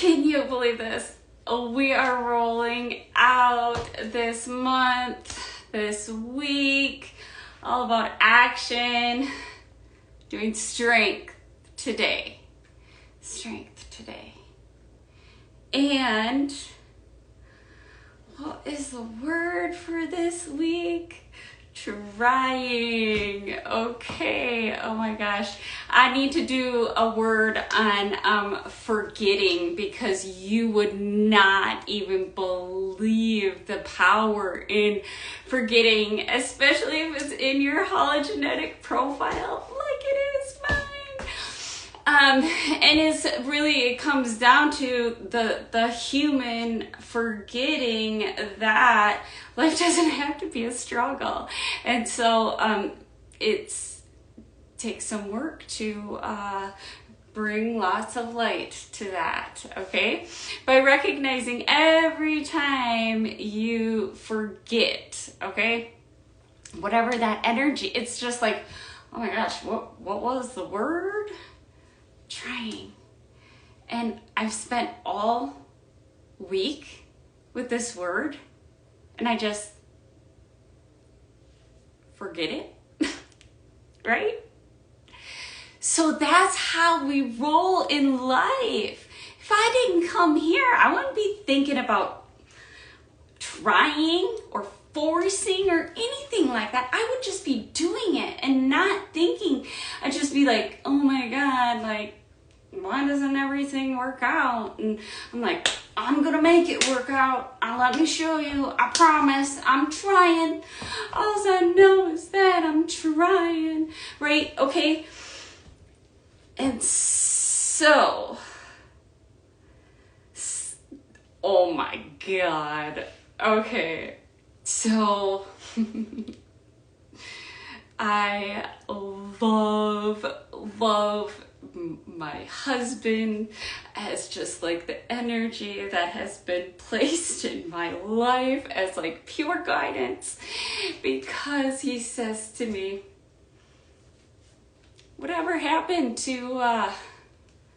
Can you believe this? We are rolling out this month, this week, all about action, doing strength today. Strength today. And what is the word for this week? Trying. Okay. Oh my gosh. I need to do a word on forgetting, because you would not even believe the power in forgetting, especially if it's in your hologenetic profile like it is mine. And it comes down to the human forgetting that life doesn't have to be a struggle. And so it takes some work to bring lots of light to that, okay? By recognizing every time you forget, okay? Whatever that energy, it's just like, oh my gosh, what was the word? Trying. And I've spent all week with this word, and I just forget it, right? So that's how we roll in life. If I didn't come here, I wouldn't be thinking about trying or forcing or anything like that. I would just be doing it and not thinking. I'd just be like, oh my God, like, why doesn't everything work out? And I'm like, I'm gonna make it work out. Let me show you. I promise. I'm trying. All I know is that I'm trying. Right? Okay. And so, oh my God. Okay. So, I love my husband as just like the energy that has been placed in my life as like pure guidance, because he says to me, whatever happened to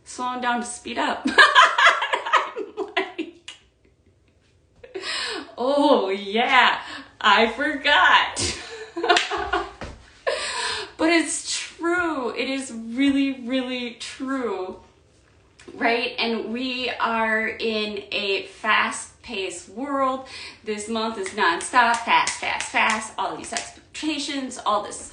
slowing down to speed up? I'm like, oh yeah, I forgot. But it's true. It is really, really true, right? And we are in a fast-paced world. This month is nonstop, fast, all these expectations, all this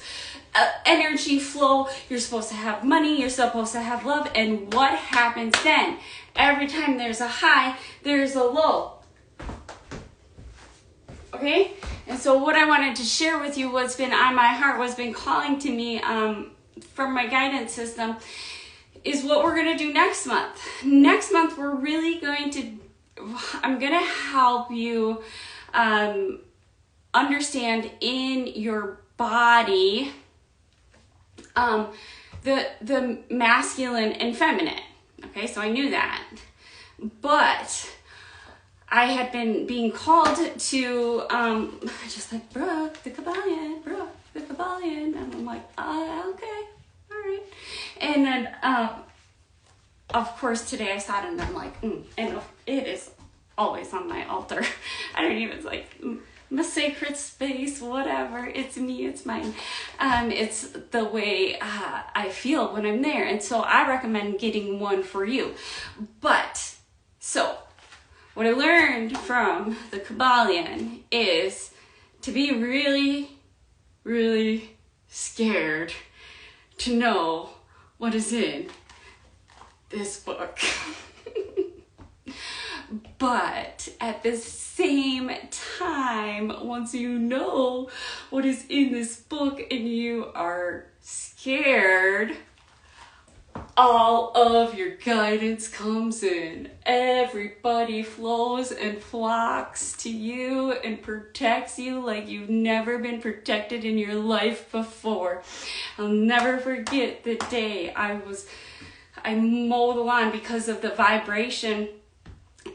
energy flow. You're supposed to have money, you're supposed to have love, and what happens then? Every time there's a high, there's a low. Okay? And so what I wanted to share with you, what's been on my heart, what's been calling to me from my guidance system, is what we're going to do next month. Next month, we're really going to, I'm going to help you understand in your body the masculine and feminine. Okay, so I knew that. But I had been being called to just like, Brooke, the Kabbalion. And I'm like, okay, all right. And then, of course, today I saw it and I'm like, and it is always on my altar. I don't even, it's like, my sacred space, whatever. It's me, it's mine. It's the way I feel when I'm there. And so I recommend getting one for you. But, so, what I learned from the Kabbalion is to be really, really scared to know what is in this book. But at the same time, once you know what is in this book and you are scared, all of your guidance comes in. Everybody flows and flocks to you and protects you like you've never been protected in your life before. I'll never forget the day I mowed the lawn because of the vibration,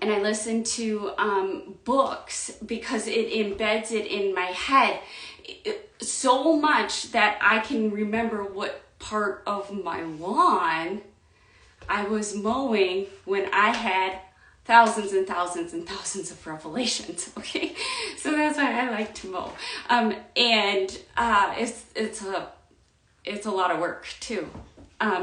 and I listened to books because it embeds it in my head so much that I can remember what part of my lawn I was mowing when I had thousands and thousands and thousands of revelations, okay? So that's why I like to mow. It's a lot of work too.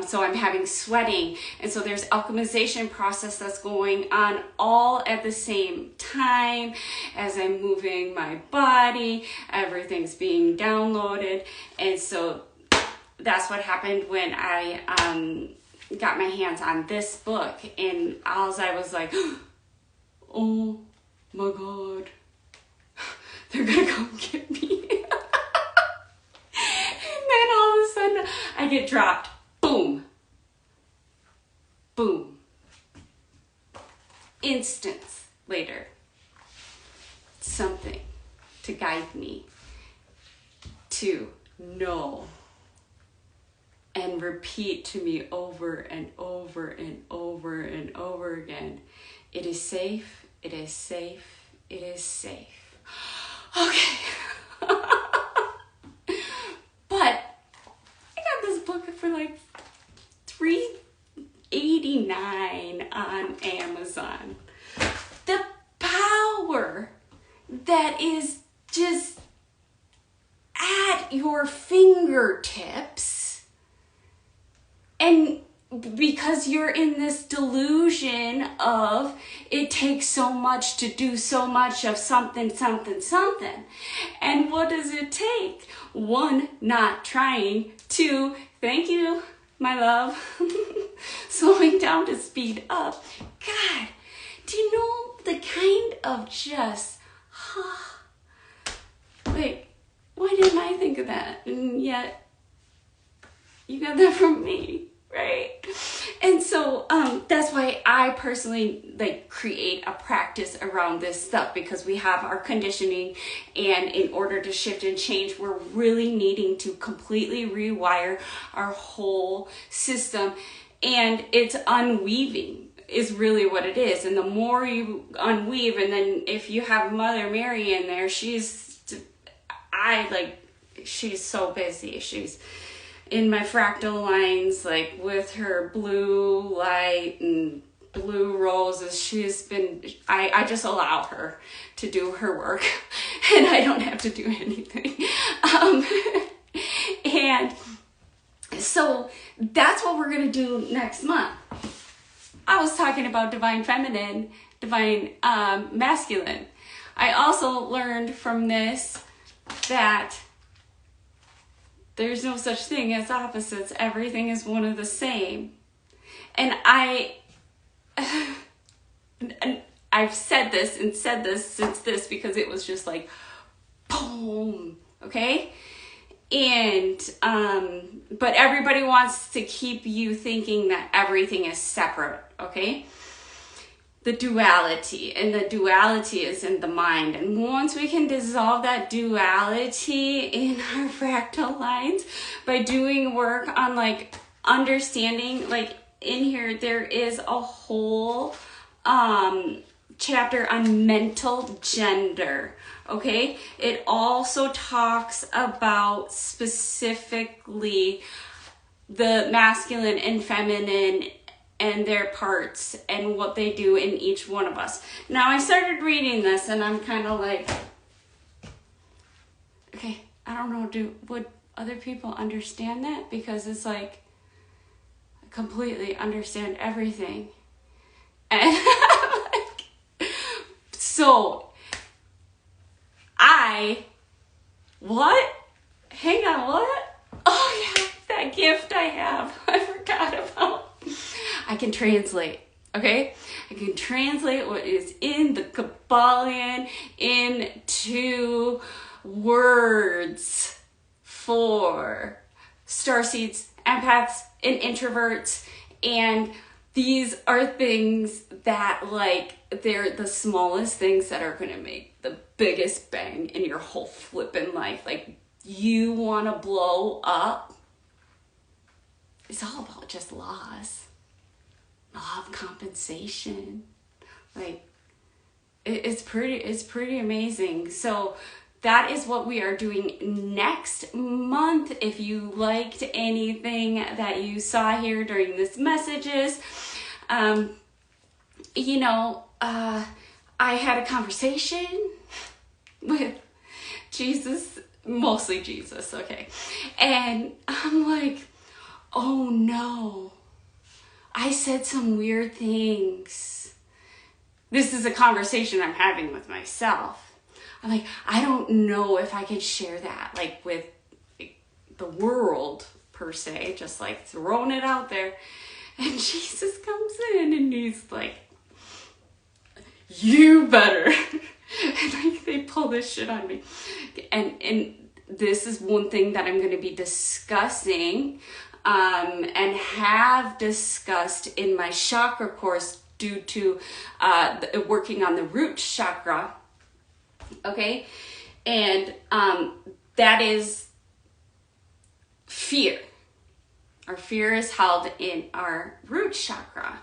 So I'm having sweating, and so there's alchemization process that's going on all at the same time as I'm moving my body. Everything's being downloaded, and so that's what happened when I got my hands on this book, and I was like, oh my God, they're gonna come get me. And then all of a sudden I get dropped. Boom. Boom. Instance later. Something to guide me to know and repeat to me over and over and over and over again. It is safe. It is safe. It is safe. Okay. But I got this book for like $3.89 on Amazon. The power that is just at your fingertips, and because you're in this delusion of it takes so much to do so much of something. And what does it take? 1, not trying. 2, thank you, my love. Slowing down to speed up. God, do you know the kind of just, wait, why didn't I think of that? And yet, you got that from me, right? And so that's why I personally create a practice around this stuff, because we have our conditioning, and in order to shift and change, we're really needing to completely rewire our whole system, and it's unweaving is really what it is. And the more you unweave, and then if you have Mother Mary in there, she's so busy. She's in my fractal lines, like with her blue light and blue roses. I just allow her to do her work, and I don't have to do anything. And so that's what we're going to do next month. I was talking about divine feminine, divine masculine. I also learned from this that there's no such thing as opposites. Everything is one of the same. And I've said this since this, because it was just like, boom, okay? And, but everybody wants to keep you thinking that everything is separate, okay? The duality, and the duality is in the mind. And once we can dissolve that duality in our fractal lines by doing work on understanding, in here there is a whole chapter on mental gender. Okay, it also talks about specifically the masculine and feminine and their parts and what they do in each one of us. Now, I started reading this, and I'm kind of like, okay, I don't know, would other people understand that? Because it's like, I completely understand everything. And so what? Hang on, what? Oh yeah, that gift I have, I forgot about. I can translate, okay? I can translate what is in the Kabbalion into words for starseeds, empaths, and introverts. And these are things that, they're the smallest things that are going to make the biggest bang in your whole flippin' life. You want to blow up. It's all about just laws. Law of compensation. It's pretty amazing. So that is what we are doing next month. If you liked anything that you saw here during this messages, I had a conversation with Jesus, mostly Jesus, okay. And I'm like, oh no, I said some weird things. This is a conversation I'm having with myself. I'm like, I don't know if I could share that, like, with the world per se, just like throwing it out there. And Jesus comes in and he's like, you better. And like they pull this shit on me. And this is one thing that I'm going to be discussing and have discussed in my chakra course due to working on the root chakra. Okay? And that is fear. Our fear is held in our root chakra.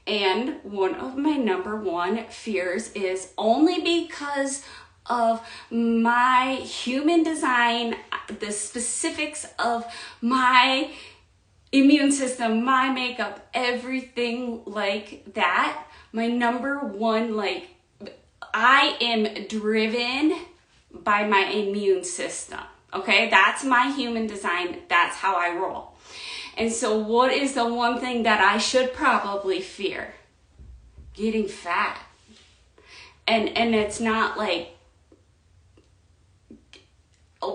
And one of my number one fears is only because of my human design, the specifics of my immune system, my makeup, everything like that. My number one, like, I am driven by my immune system. Okay, that's my human design. That's how I roll. And so what is the one thing that I should probably fear? Getting fat. And it's not like,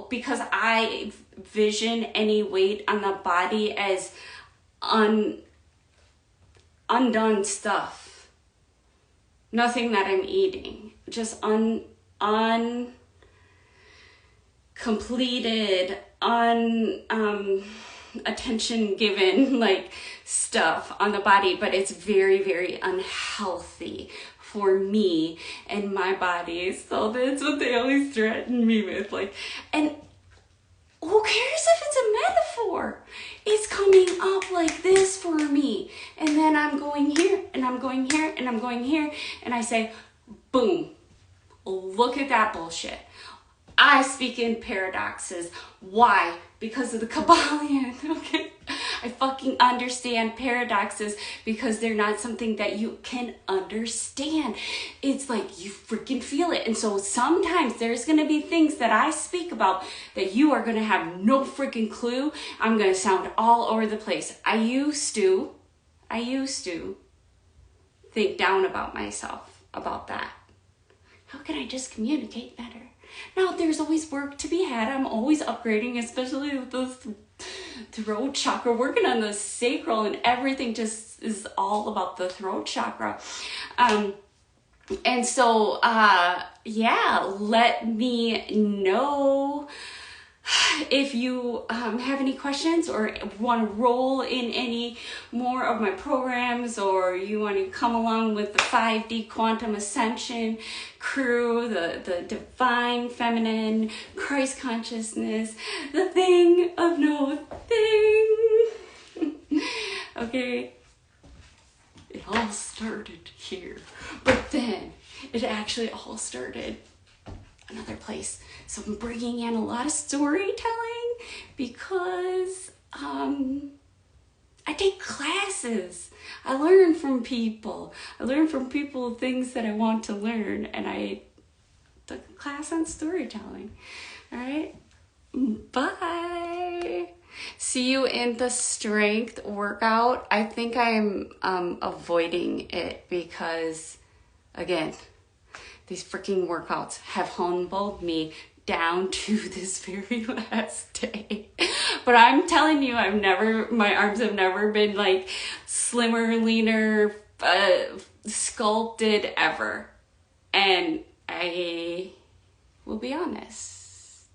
because I vision any weight on the body as undone stuff. Nothing that I'm eating. Just uncompleted, attention given, like, stuff on the body, but it's very, very unhealthy for me and my body. So that's what they always threaten me with, like, and who cares if it's a metaphor? It's coming up like this for me, and then I'm going here and I'm going here and I'm going here, and I say, boom, look at that bullshit. I speak in paradoxes. Why? Because of the Kabbalion, okay? I fucking understand paradoxes because they're not something that you can understand. It's like you freaking feel it. And so sometimes there's going to be things that I speak about that you are going to have no freaking clue. I'm going to sound all over the place. I used to think down about myself about that. How can I just communicate better? Now, there's always work to be had. I'm always upgrading, especially with the throat chakra, working on the sacral, and everything just is all about the throat chakra. And so, let me know if you have any questions or want to roll in any more of my programs, or you want to come along with the 5D Quantum Ascension crew, the divine feminine Christ consciousness, the thing of no thing. Okay, it all started here, but then it actually all started another place. So I'm bringing in a lot of storytelling because I take classes. I learn from people. Things that I want to learn, and I took a class on storytelling. All right, bye. See you in the strength workout. I think I'm avoiding it because, again, these freaking workouts have humbled me down to this very last day. But I'm telling you, my arms have never been like slimmer, leaner, sculpted ever. And I will be honest,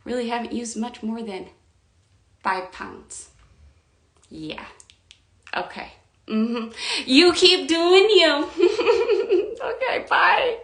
really haven't used much more than 5 pounds. Yeah. Okay. You keep doing you. Okay, bye.